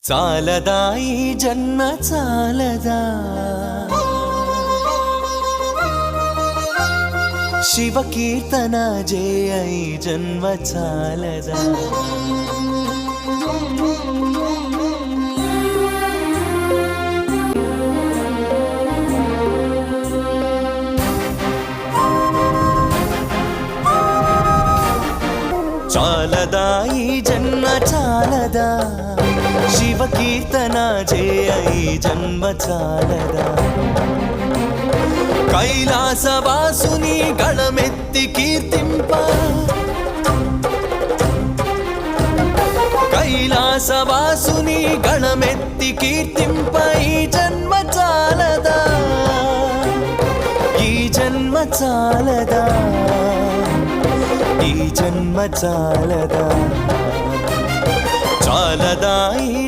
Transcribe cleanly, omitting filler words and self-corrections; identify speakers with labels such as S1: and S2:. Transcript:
S1: చాలదా ఈ జన్మ చాలదా శివ కీర్తన జయ ఈ జన్మ చాలదా చాలదా ఈ జన్మ చాలదా శివ కీర్తన జయ ఈ జన్మ చాలదా కైలాసవాసుని గళమెత్తి కీర్తింప కైలాసవాసుని గళమెత్తి కీర్తింప ఈ జన్మ చాలదా ఈ జన్మ చాలదా ఈ జన్మ చాలదా చాలదా ఈ